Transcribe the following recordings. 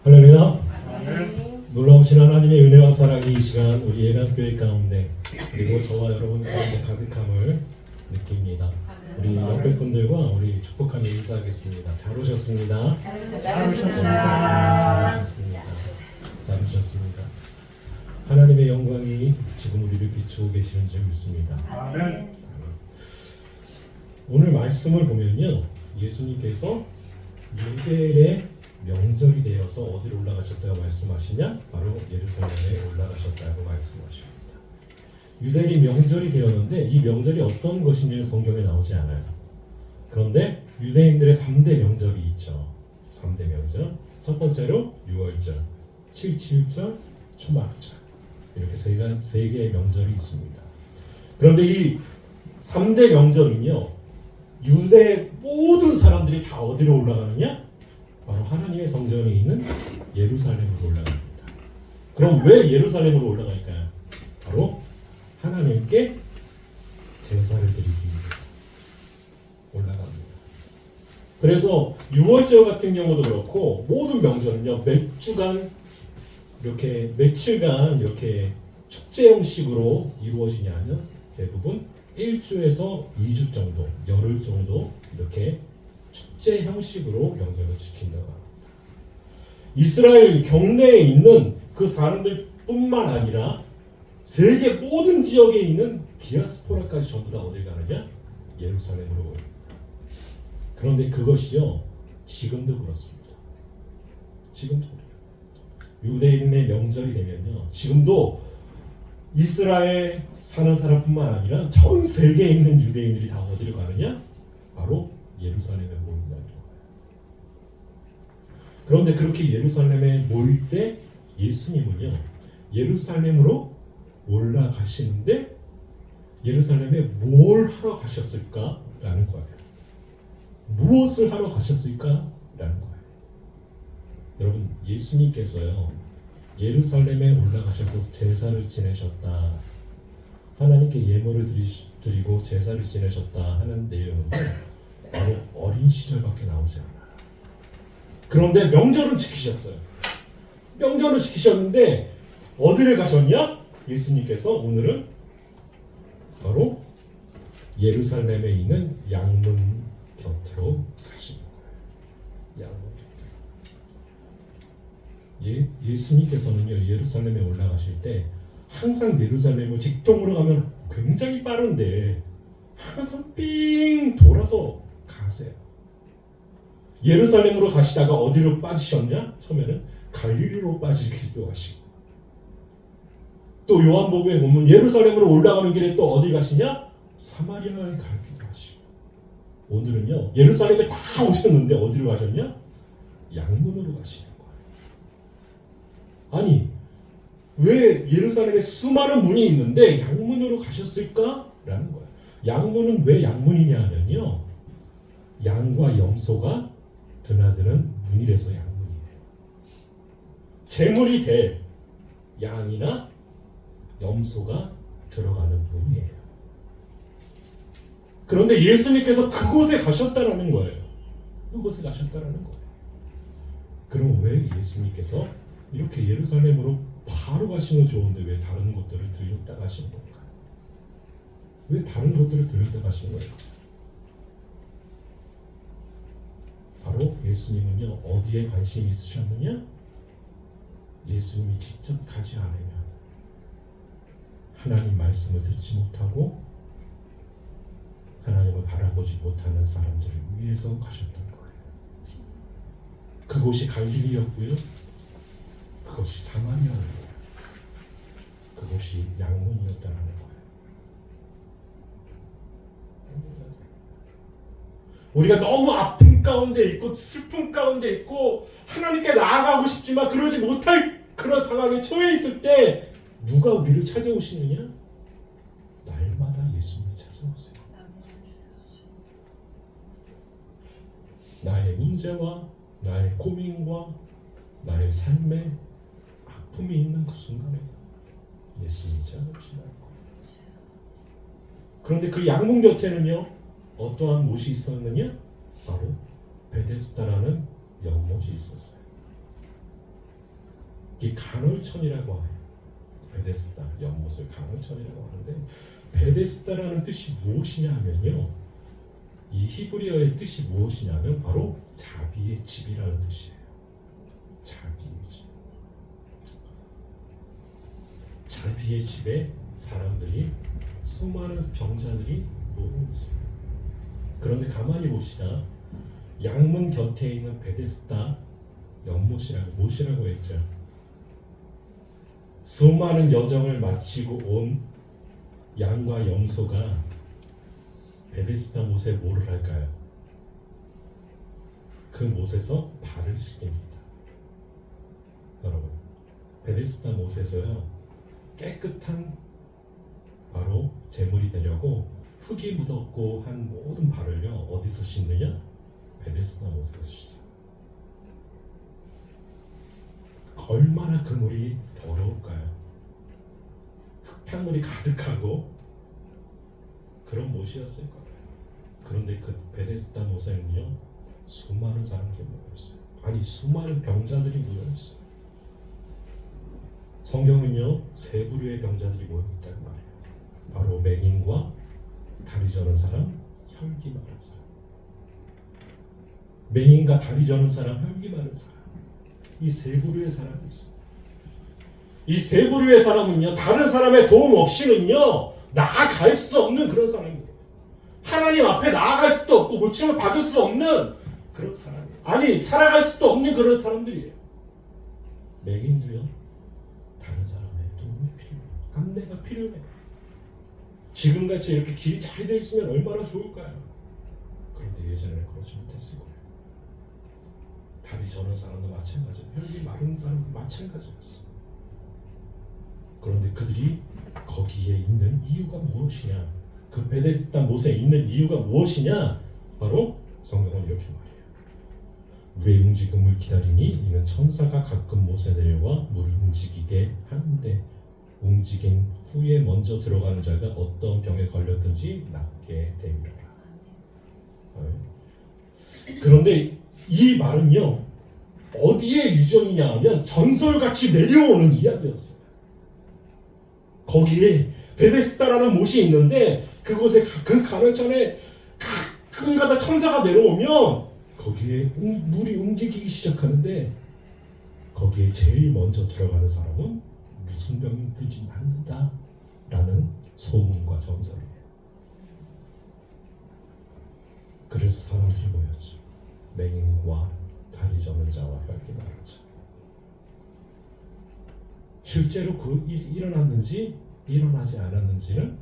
할렐루야. 놀라우신 하나님의 은혜와 사랑이 이 시간 우리 예감교회 가운데 그리고 저와 여러분 가운데 가득함을 느낍니다. 우리 옆에 분들과 우리 축복하며 인사하겠습니다. 잘 오셨습니다. 잘 오셨습니다. 잘 오셨습니다. 하나님의 영광이 지금 우리를 비추고 계시는 줄 믿습니다. 아멘. 오늘 말씀을 보면요, 예수님께서 유대인의 명절이 되어서 어디로 올라가셨다고 말씀하시냐? 바로 예루살렘에 올라가셨다고 말씀하십니다. 유대인이 명절이 되었는데 이 명절이 어떤 것인지는 성경에 나오지 않아요. 그런데 유대인들의 3대 명절이 있죠. 3대 명절. 첫 번째로 6월절, 7.7절, 초막절. 이렇게 세 개의 명절이 있습니다. 그런데 이 3대 명절은요, 유대 모든 사람들이 다 어디로 올라가느냐? 바로 하나님의 성전에 있는 예루살렘으로 올라갑니다. 그럼 왜 예루살렘으로 올라갈까요? 바로 하나님께 제사를 드리기 위해서 올라갑니다. 그래서 6월절 같은 경우도 그렇고 모든 명절은요, 몇 주간 이렇게 며칠간 이렇게 축제 형식으로 이루어지냐면 대부분 1주에서 2주 정도, 열흘 정도 이렇게 축제 형식으로 명절을 지킨다고 합니다. 이스라엘 경내에 있는 그 사람들뿐만 아니라 세계 모든 지역에 있는 디아스포라까지 전부 다 어딜 가느냐? 예루살렘으로 옵니다. 그런데 그것이요, 지금도 그렇습니다. 지금도 그래요. 유대인의 명절이 되면요, 지금도 이스라엘 사는 사람뿐만 아니라 전 세계에 있는 유대인들이 다 어디로 가느냐? 바로 예루살렘에 모인다는 거예요. 그런데 그렇게 예루살렘에 모일 때 예수님은요, 예루살렘으로 올라가시는데 예루살렘에 뭘 하러 가셨을까라는 거예요. 무엇을 하러 가셨을까라는 거예요. 여러분, 예수님께서요, 예루살렘에 올라가셔서 제사를 지내셨다, 하나님께 예물을 드리고 제사를 지내셨다 하는 내용은 바로 어린 시절밖에 나오지 않아요. 그런데 명절은 지키셨어요. 명절을 지키셨는데 어디를 가셨냐? 예수님께서 오늘은 바로 예루살렘에 있는 양문 곁으로 가신 거예요. 양문 곁. 예수님께서는요, 예루살렘에 올라가실 때 항상 예루살렘을 직통으로 가면 굉장히 빠른데 항상 삥 돌아서 가세요. 예루살렘으로 가시다가 어디로 빠지셨냐? 처음에는 갈릴리로 빠지기도 하시고, 또 요한복음에 보면 예루살렘으로 올라가는 길에 또 어디 가시냐? 사마리아에 가기도 하시고, 오늘은요, 예루살렘에 다 오셨는데 어디로 가셨냐? 양문으로 가시는 거예요. 아니, 왜 예루살렘에 수많은 문이 있는데 양문으로 가셨을까라는 거예요. 양문은 왜 양문이냐 하면요, 양과 염소가 드나드는 문이라서 양문이에요. 제물이 될 양이나 염소가 들어가는 문이에요. 그런데 예수님께서 그곳에 가셨다라는 거예요. 그곳에 가셨다라는 거예요. 그럼 왜 예수님께서 이렇게 예루살렘으로 바로 가시면 좋은데 왜 다른 곳들을 들렸다 가신 건가요? 왜 다른 곳들을 들렸다 가신 거예요? 바로 예수님은요, 어디에 관심이 있으셨느냐? 예수님이 직접 가지 않으면 하나님 말씀을 듣지 못하고 하나님을 바라보지 못하는 사람들을 위해서 가셨던 거예요. 그곳이 갈릴리였고요, 그것이 사마리아였고요, 그것이 양문이었다는 거예요. 우리가 너무 아픔 가운데 있고 슬픔 가운데 있고 하나님께 나아가고 싶지만 그러지 못할 그런 상황에 처해 있을 때 누가 우리를 찾아오시느냐? 날마다 예수님이 찾아오세요. 나의 문제와 나의 고민과 나의 삶에 아픔이 있는 그 순간에 예수님이 찾아오시는 거예요. 그런데 그 양문 곁에는요, 어떠한 못이 있었느냐? 바로 베데스다라는 연못이 있었어요. 이 간헐천이라고 하요. 베데스다 연못을 간헐천이라고 하는데 베데스다라는 뜻이 무엇이냐 하면요. 이 히브리어의 뜻이 무엇이냐면 바로 자비의 집이라는 뜻이에요. 자비의 집. 자비의 집에 사람들이 수많은 병자들이 모이고 있습니다. 그런데 가만히 봅시다. 양문 곁에 있는 베데스다 연못이라고 했죠. 수많은 여정을 마치고 온 양과 염소가 베데스다 못에 뭐를 할까요? 그 못에서 발을 씻깁니다. 여러분, 베데스다 못에서요 깨끗한 바로 제물이 되려고 흙이 묻었고 한 모든 발을요 어디서 씻느냐? 베데스다 못에서 씻어요. 얼마나 그 물이 더러울까요? 흙탕물이 가득하고 그런 못이었을 거예요. 그런데 그 베데스다 못에는요 수많은 사람들이 모여있어요. 아니 수많은 병자들이 모여있어요. 성경은요 세 부류의 병자들이 모여있다는 말이에요. 바로 맹인과 다리 저는 사람, 혈기 마른 사람. 맹인과 다리 저는 사람, 혈기 마른 사람. 이 세 부류의 사람이 있어요. 이 세 부류의 사람은요 다른 사람의 도움 없이는요 나아갈 수 없는 그런 사람이에요. 하나님 앞에 나아갈 수도 없고 고침을 받을 수 없는 그런 사람이에요. 아니 살아갈 수도 없는 그런 사람들이에요. 맹인도요 다른 사람의 도움이 필요해요. 안내가 필요해요. 지금같이 이렇게 길이 잘 돼 있으면 얼마나 좋을까요? 그런데 예전에는 그러지 못했을 거예요. 다리 저는 사람도 마찬가지예요. 혈기 마른 사람도 마찬가지였어요. 그런데 그들이 거기에 있는 이유가 무엇이냐? 그 베데스다 못에 있는 이유가 무엇이냐? 바로 성경은 이렇게 말해요. 물의 움직임을 기다리니 이는 천사가 가끔 못에 내려와 물을 움직이게 하는데 움직임 후에 먼저 들어가는 자가 어떤 병에 걸렸든지 낫게 되리라. 그런데 이 말은요 어디에 유전이냐 하면 전설같이 내려오는 이야기였어요. 거기에 베데스다라는 못이 있는데 그곳에 그 간헐천에 가끔가다 천사가 내려오면 거기에 물이 움직이기 시작하는데 거기에 제일 먼저 들어가는 사람은 무슨 병이든지 낫는다라는 소문과 전설이에요. 그래서 사람들이 모였죠. 맹인과 다리 저는 자와 혈기 마른 자. 실제로 그 일이 일어났는지 일어나지 않았는지는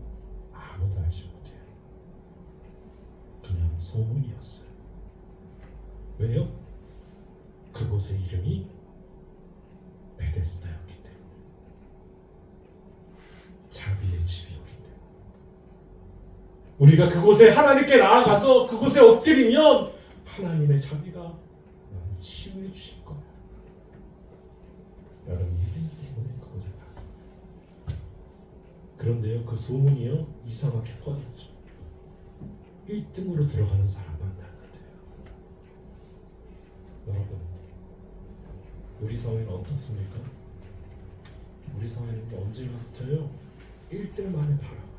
아무도 알지 못해요. 그냥 소문이었어요. 왜요? 그곳의 이름이 베데스다였기 때문에. 자비의 집이었기 때문에. 우리가 그곳에 하나님께 나아가서 그곳에 엎드리면 하나님의 자비가 치유해 주실 거예요. 여러분 믿음 때문에 그곳에 가. 그런데요 그 소문이요 이상하게 퍼지죠. 1등으로 들어가는 사람만 나는데요. 여러분 우리 사회는 어떻습니까? 우리 사회는 언제부터요 1등만을 바라봐요.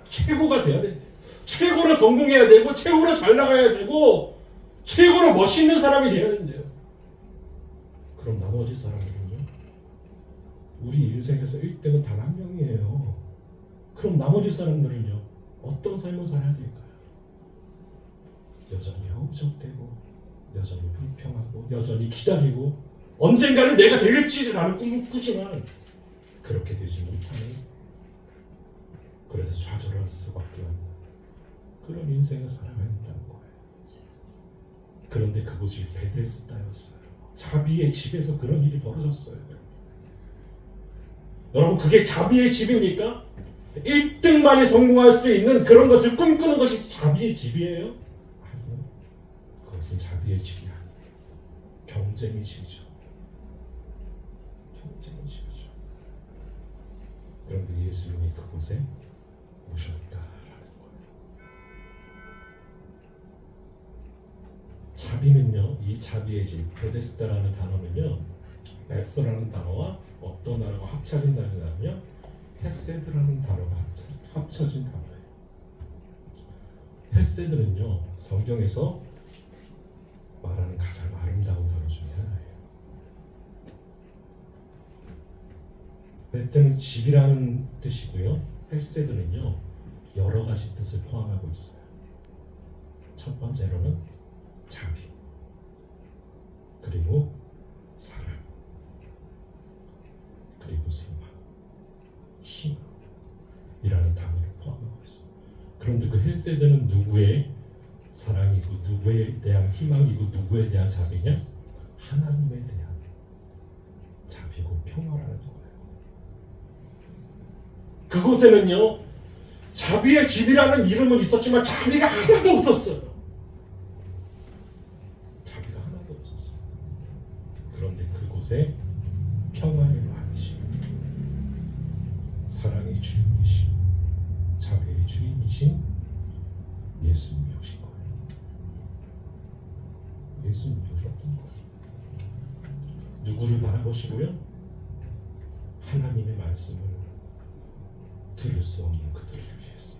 최고가 돼야 된대요. 최고로 성공해야 되고 최고로 잘 나가야 되고 최고로 멋있는 사람이 돼야 된대요. 그럼 나머지 사람들은요? 우리 인생에서 1등은 단 한 명이에요. 그럼 나머지 사람들은요? 어떤 삶을 살아야 될까요? 여전히 허우적대고 여전히 불평하고 여전히 기다리고 언젠가는 내가 되겠지라는 꿈을 꾸지만 그렇게 되지 못하는 그래서 좌절할 수밖에 없는 그런 인생을 살아가야 된다는 거예요. 그런데 그곳이 베데스다였어요. 자비의 집에서 그런 일이 벌어졌어요. 여러분 그게 자비의 집입니까? 1등만이 성공할 수 있는 그런 것을 꿈꾸는 것이 자비의 집이에요? 아니요. 그것은 자비의 집이 아니에요. 경쟁의 집이죠. 경쟁의 집이죠. 그런데 예수님이 그곳에 오셨다라는 거예요. 자비는요, 이 자비의 집, 베데스다라는 단어는요, 베스라는 단어와 어떤 단어가 합쳐진 단어냐면 헤세드라는 단어가 합쳐진 단어예요. 헤세드는요 성경에서 말하는 가장 아름다운 단어 중에 하나예요. 베트는 집이라는 뜻이고요. 헤세드는요 여러 가지 뜻을 포함하고 있어요. 첫 번째로는 자비, 그리고 사랑, 그리고 소망, 희망이라는 단어를 포함하고 있습니다. 그런데 그 헤세드는 누구의 사랑이고 누구에 대한 희망이고 누구에 대한 자비냐? 하나님에 대한 자비고 평화라는 거예요. 그곳에는요 자비의 집이라는 이름은 있었지만 자비가 하나도 없었어요. 자비가 하나도 없었어요. 그런데 그곳에 평화의 왕이신, 사랑의 주인이신, 자비의 주인이신 예수님이 오신 거예요. 예수님이 오셨던 거예요. 누구를 바라보시고요? 하나님의 말씀을 들을 수 없는 그들을 위해서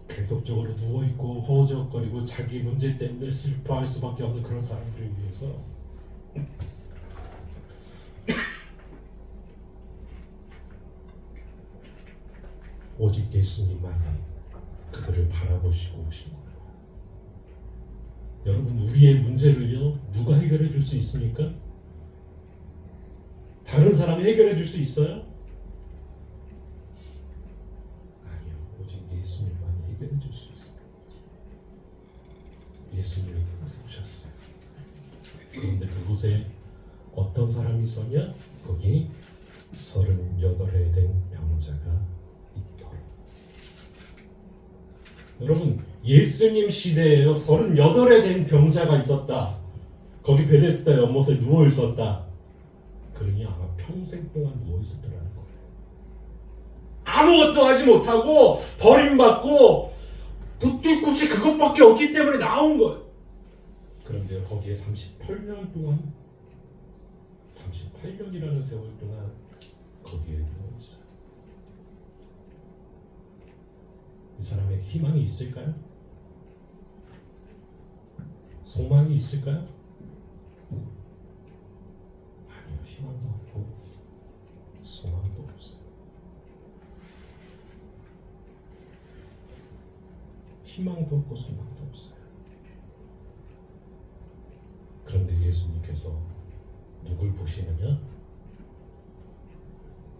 계속적으로 누워있고 허우적거리고 자기 문제 때문에 슬퍼할 수밖에 없는 그런 사람들을 위해서 오직 예수님만이 그들을 바라보시고 오신 거예요. 여러분 우리의 문제를요 누가 해결해 줄 수 있습니까? 다른 사람이 해결해 줄 수 있어요? 아니요. 오직 예수님만이 해결해 줄 수 있어요. 예수님이 그곳에 오셨어요. 그런데 그곳에 어떤 사람이 있었냐? 거기 38에 된 병자가 있더라. 여러분 예수님 시대에요 38에 된 병자가 있었다. 거기 베데스다 연못에 누워 있었다. 그러니 아마 평생 동안 누워 있었더라는 거예요. 아무것도 하지 못하고 버림받고 붙들 곳이 그것밖에 없기 때문에 나온 거예요. 그런데 거기에 38년 동안 38년이라는 세월 동안 거기에 누워 있어요. 이 사람에게 희망이 있을까요? 소망이 있을까요? 희망도 없고 소망도 없어요. 희망도 없고 소망도 없어요. 그런데 예수님께서 누굴 보시느냐?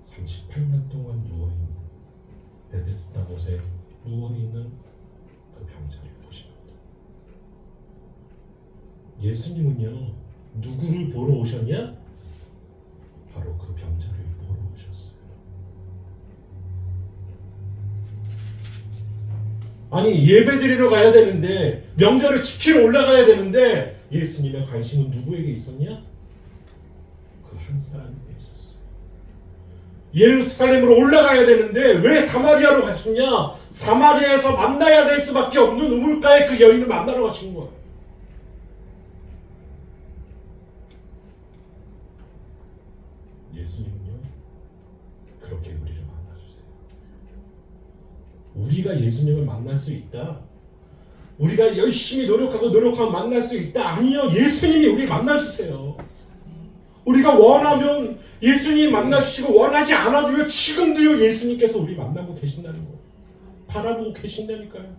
38년 동안 누워있는 베데스다 못에 누워있는 그 병자를 보십니다. 예수님은요 누구를 보러 오셨냐? 바로 그 병자를 보러 오셨어요. 아니 예배드리러 가야 되는데 명절을 지키러 올라가야 되는데 예수님의 관심은 누구에게 있었냐? 그 한 사람에게 있었어요. 예루살렘으로 올라가야 되는데 왜 사마리아로 가셨냐? 사마리아에서 만나야 될 수밖에 없는 우물가에 그 여인을 만나러 가신 거예요. 예수님은요 그렇게 우리를 만나주세요. 우리가 예수님을 만날 수 있다. 우리가 열심히 노력하면 만날 수 있다. 아니요. 예수님이 우리를 만나주세요. 우리가 원하면 예수님 만나주시고 원하지 않아도요 지금도요 예수님께서 우리 만나고 계신다는 거예요. 바라보고 계신다니까요.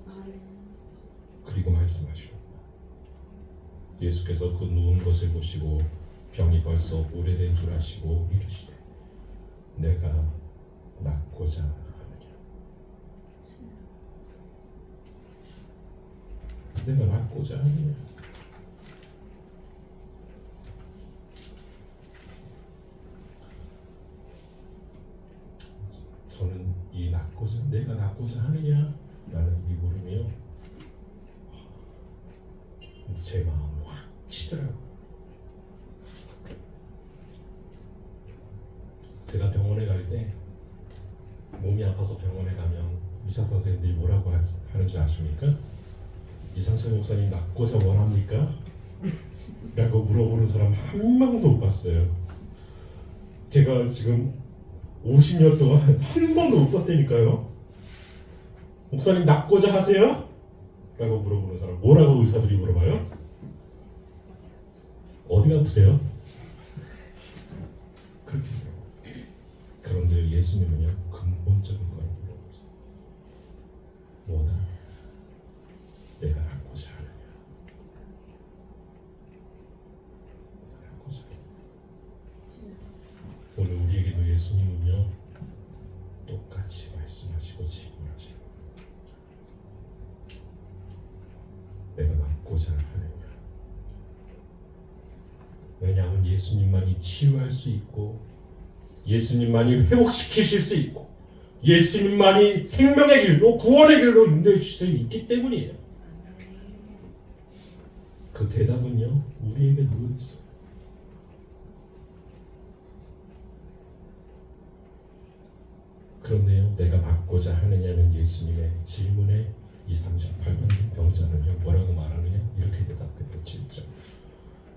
그리고 말씀하시오. 예수께서 그 누운 것을 보시고 병이 벌써 오래된 줄 아시고 이르시되 내가 낫고자 하느냐. 내가 낫고자 하느냐. 저는 이 내가 낫고자 하느냐 라는 이 물음이요 제 마음을 확 치더라고요. 제가 병원에 갈 때 몸이 아파서 병원에 가면 의사 선생님들이 뭐라고 하는 줄 아십니까? 이상철 목사님 낫고자 원합니까? 라고 물어보는 사람 한 명도 못 봤어요. 제가 지금 50년 동안 한 번도 못 봤다니까요. 목사님 낫고자 하세요? 라고 물어보는 사람 뭐라고 의사들이 물어봐요? 어디가 아프세요? 그렇게 물어봐요. 그런데 예수님은요 근본적인 걸 물어보세요. 뭐다? 내가 낫고자 하느냐? 내가 낫고자 하느냐? 오늘 우리에게도 예수님은요 똑같이 말씀하시고 질문하시고 내가 낫고자 하느냐? 왜냐하면 예수님만이 치유할 수 있고 예수님만이 회복시키실 수 있고 예수님만이 생명의 길로 구원의 길로 인도해 주실 수 있기 때문이에요. 그 대답은요 우리에게 놓여 있어요. 그런데요 내가 받고자 하느냐는 예수님의 질문에 이 38만 된 병자는요 뭐라고 말하느냐 이렇게 대답해요. 7절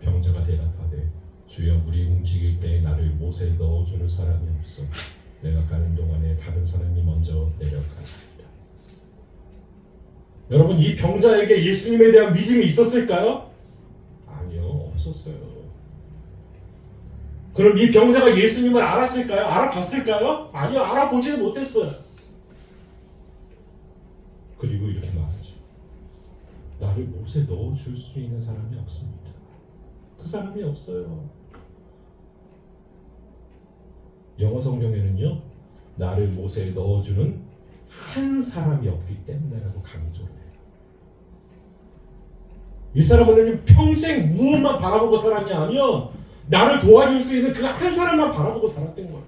병자가 대답하되 주여 우리 움직일 때 나를 못에 넣어주는 사람이 없어 내가 가는 동안에 다른 사람이 먼저 내려가나이다. 여러분 이 병자에게 예수님에 대한 믿음이 있었을까요? 아니요 없었어요. 그럼 이 병자가 예수님을 알았을까요? 알아봤을까요? 아니요 알아보지는 못했어요. 그리고 이렇게 말하죠. 나를 못에 넣어줄 수 있는 사람이 없습니다. 그 사람이 없어요. 영어 성경에는요 나를 못에 넣어주는 한 사람이 없기 때문에라고 강조를 해요. 이 사람은 평생 무엇만 바라보고 살았냐 하면 나를 도와줄 수 있는 그 한 사람만 바라보고 살았던 거예요.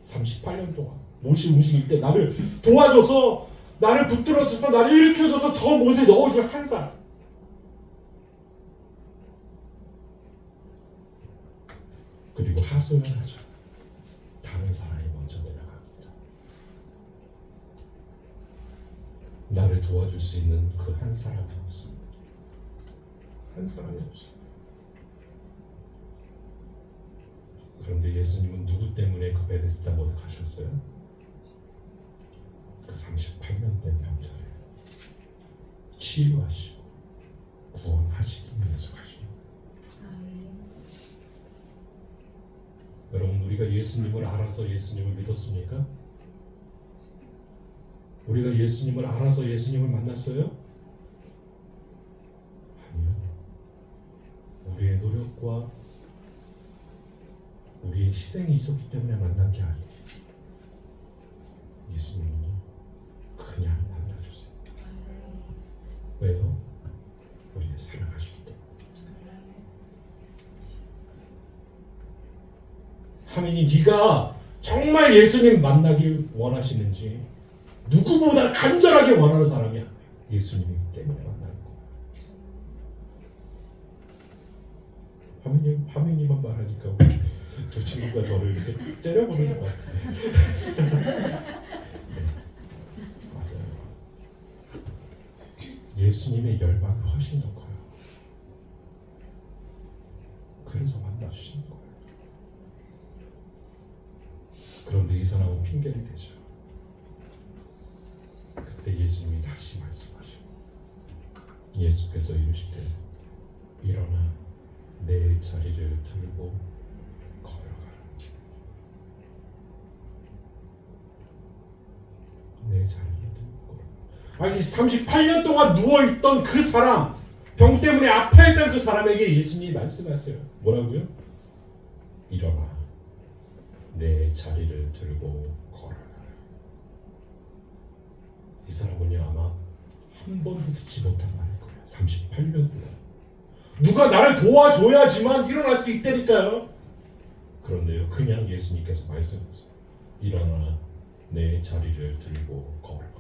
38년 동안 못이 움직일 때 나를 도와줘서 나를 붙들어줘서 나를 일으켜줘서 저 못에 넣어줄 한 사람. 그리고 하소연 하죠. 다른 사람이 먼저 내려갑니다. 나를 도와줄 수 있는 그 한 사람이 없습니다. 한 사람이 없어요. 그런데 예수님은 누구 때문에 그 베데스다 못에 가셨어요? 그 38년 된 병자를 치유하시고 구원하시기 위해서 가시는 거예요. 여러분 우리가 예수님을 알아서 예수님을 믿었습니까? 우리가 예수님을 알아서 예수님을 만났어요? 아니요. 우리의 노력과 우리의 희생이 있었기 때문에 만난 게 아니에요. 예수님은요 그냥 만나주세요. 왜요? 우리를 사랑하시기 때문에. 하나님 네가 정말 예수님 만나길 원하시는지 누구보다 간절하게 원하는 사람이 예수님 때문에 만나는 거예요. 하민이만 말하니까 우리 두 친구가 저를 이렇게 째려보는 것 같아요. 네, 맞아요. 예수님의 열망이 훨씬 더 커요. 그래서 만나주시는 거예요. 그런데 이 사람은 핑계를 대죠. 그때 예수님이 다시 말씀하시고 예수께서 이르시되 일어나 내 자리를 들고 걸어가라. 내 자리를 들고 걸어가라. 아니 38년 동안 누워있던 그 사람, 병 때문에 아파했던 그 사람에게 예수님이 말씀하세요. 뭐라고요? 일어나 내 자리를 들고 걸어가라. 이 사람은요 아마 한 번도 듣지 못한 말일 거예요. 38년 동안 누가 나를 도와줘야지만 일어날 수 있다니까요. 그런데요 그냥 예수님께서 말씀하세요. 일어나 내 자리를 들고 걸어가라.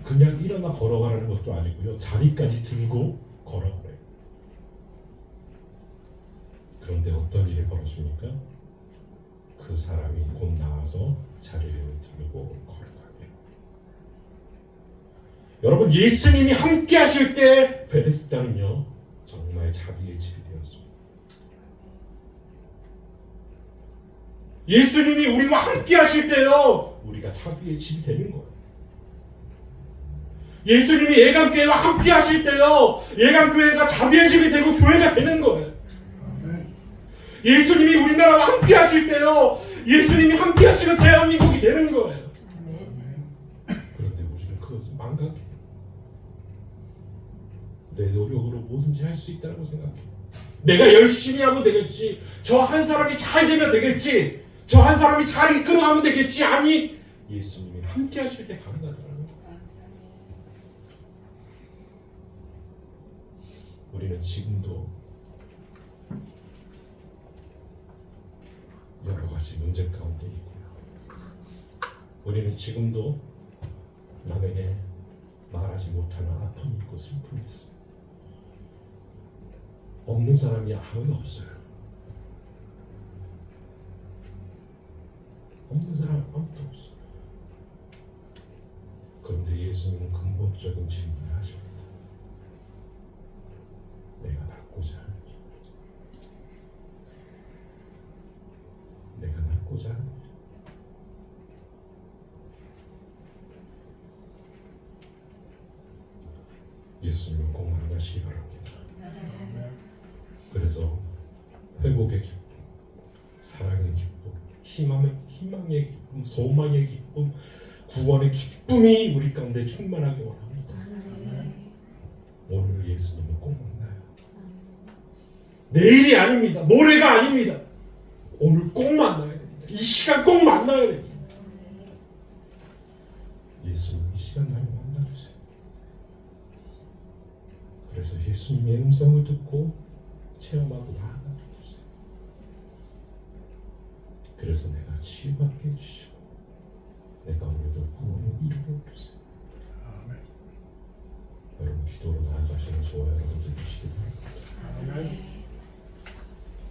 그냥 일어나 걸어가라는 것도 아니고요 자리까지 들고 걸어가래요. 그런데 어떤 일이 벌어집니까? 그 사람이 곧 나와서 자리를 들고 걸어가요. 여러분, 예수님이 함께 하실 때 베데스다는요 정말 자비의 집이 되었습니다. 예수님이 우리와 함께 하실 때요 우리가 자비의 집이 되는 거예요. 예수님이 예감교회와 함께 하실 때요 예감교회가 자비의 집이 되고 교회가 되는 거예요. 예수님이 우리나라와 함께 하실 때요 예수님이 함께 하시는 대한민국이 되는 거예요. 그런데 우리는 그것을 망각해. 내 노력으로 뭐든지 할 수 있다고 생각해. 내가 열심히 하면 되겠지. 저 한 사람이 잘 되면 되겠지. 저 한 사람이 잘 이끌어가면 되겠지. 아니, 예수님이 함께 하실 때 가능하더라고요. 우리는 지금도 여러 가지 문제 가운데 있고요. 우리는 지금도 남에게 말하지 못하는 아픔이 있고 슬픔이 있어요. 없는 사람이 아무도 없어요. 없는 사람 아무도 없어요. 그런데 예수님은 근본적인 질문을 하십니다. 내가 낫고자 하느냐? 내가 낫고자 하느냐? 예수님은 꼭 만나시기 바랍니다. 그래서 회복의 기쁨, 사랑의 기쁨, 희망의 기쁨, 소망의 기쁨, 구원의 기쁨이 우리 가운데 충만하게 원합니다. 오늘 예수님을 꼭 만나요. 내일이 아닙니다. 모레가 아닙니다. 오늘 꼭 만나야 됩니다. 이 시간 꼭 만나야 됩니다. 예수님 이 시간 많이 만나주세요. 그래서 예수님의 음성을 듣고 체험하고 나아가주세요. 그래서 내가 치유받게 해주시고 내가 오늘도 구원을 이루게 해주세요. 여러분 기도로 나아가시는 저와 여러분들 되시기 바랍니다.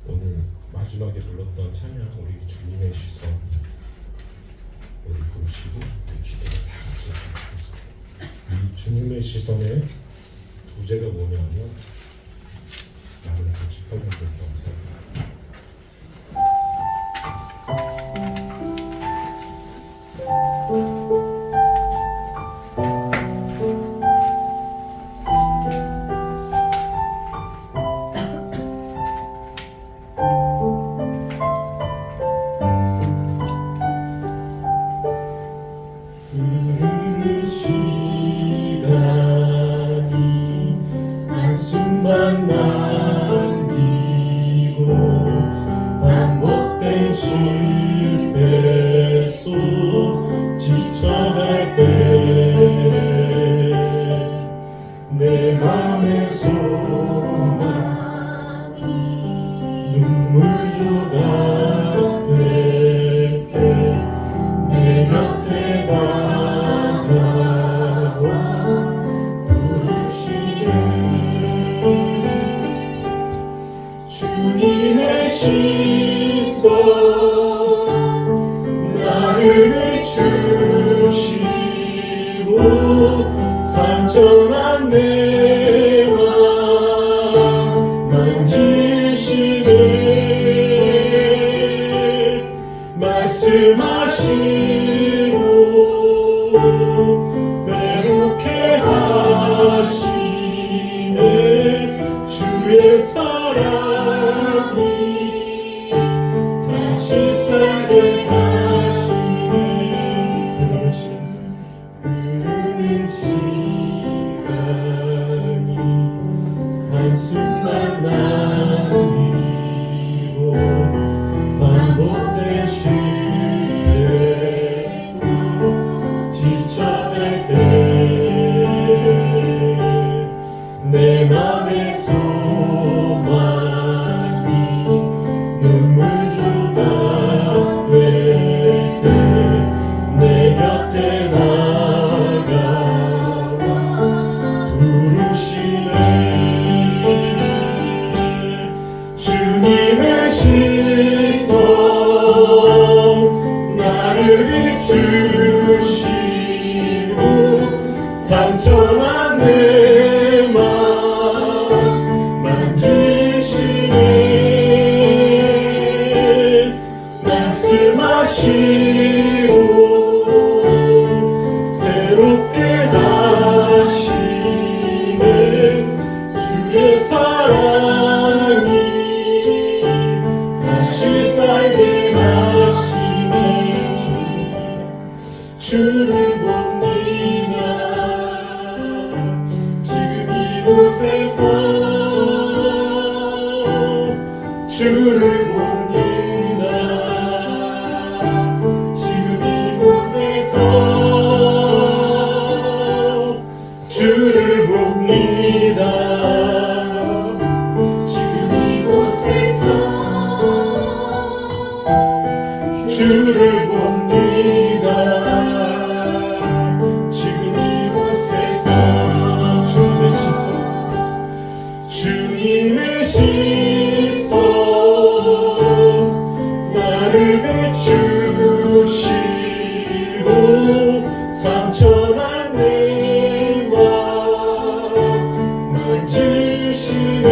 오늘 마지막에 불렀던 찬양 우리 주님의 시선 우리 부르시고 우리 기도를 다 같이 했습니다. 이 주님의 시선의 부제가 뭐냐면 나는 38년 됐다고 생각합니다. 주님의 시선 나를 비추시고 산전한 내 맘 만지시네 말씀하시고 배우게 하시네 주의 사랑이 다시 살게 하시네 흐르는 시간 이곳에서 주를 봅니다. 지금 이곳에서 주를 봅니다. 지금 이곳에서 주를 봅니다. 지금 이곳에서 주님의 시선 나를 비추시고 상처난 내 맘 만지시네.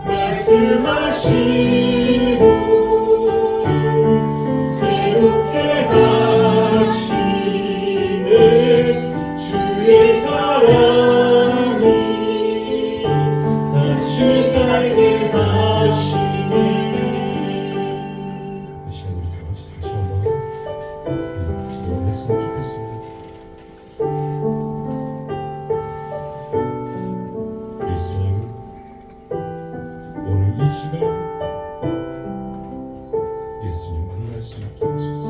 말씀하시고 새롭게 하시네. 주의 사랑이 다시 살게 하시네. 이 시간 우리 다 같이 다시 한번 기도했으면 좋겠습니다. 예수님, 오늘 이 시간 예수님 만날 수 있게 하소서.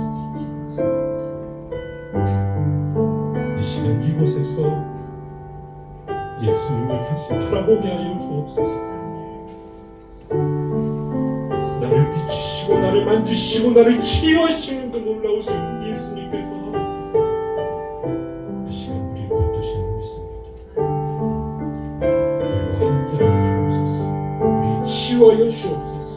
이 시간 이곳에서 예수님을 다시 바라보게 하여 주옵소서. 나를 비추시고 나를 만지시고 나를 치유하시는 그 놀라우신 예수님께서 이 시간 우리를 붙드시는 믿습니다. 우리와 함께하여 주옵소서. 우리 치유하여 주옵소서.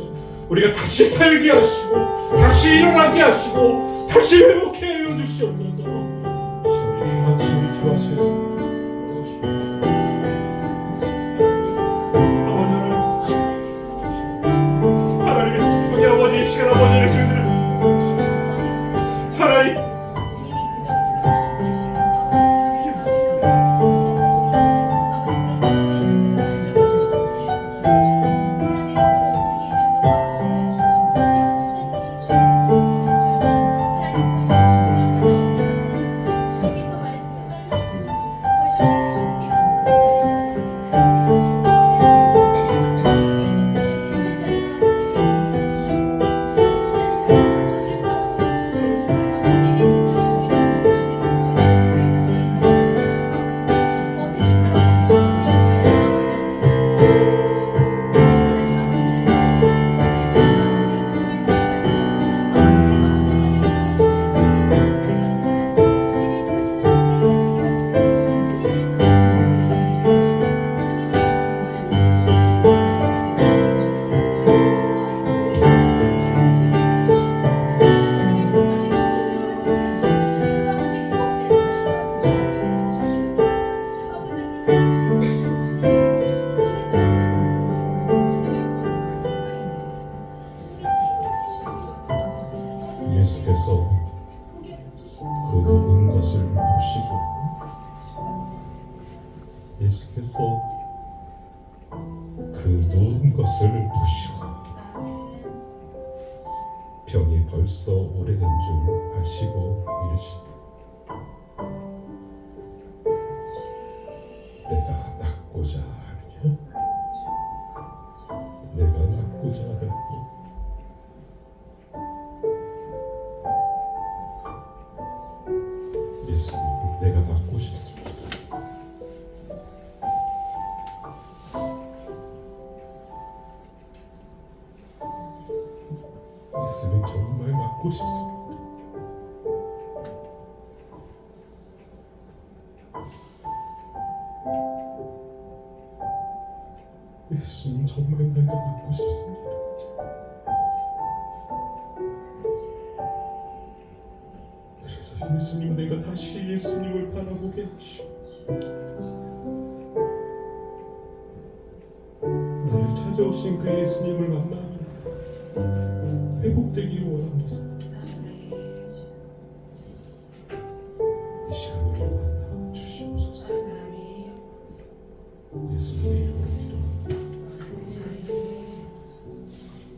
우리가 다시 살게 하시고 다시 일어나게 하시고 다시 회복해 하여 주시옵소서. 이 시간 우리 다 같이 우리 기도하시겠습니다. 우리 아버지 이 시간 아버지를 주드려 하나님 예수께서 그 누운 것을 보시고 예수께서 그 누운 것을 보시고 병이 벌써 오래된 줄 아시고 이르시되 내가 낫고자 하느냐 내가 낫고자 하느냐 예수님 내가 낫고 싶습니다. 예수님 정말 낫고 싶습니다. 예수님 정말 내가 낫고 싶습니다. 그래서 예수님 내가 다시 예수님을 바라보게 하시고 나를 찾아오신 그 예수님을 만나며 회복되기를 원합니다. 이 시간 우리를 만나 주시옵소서. 예수님의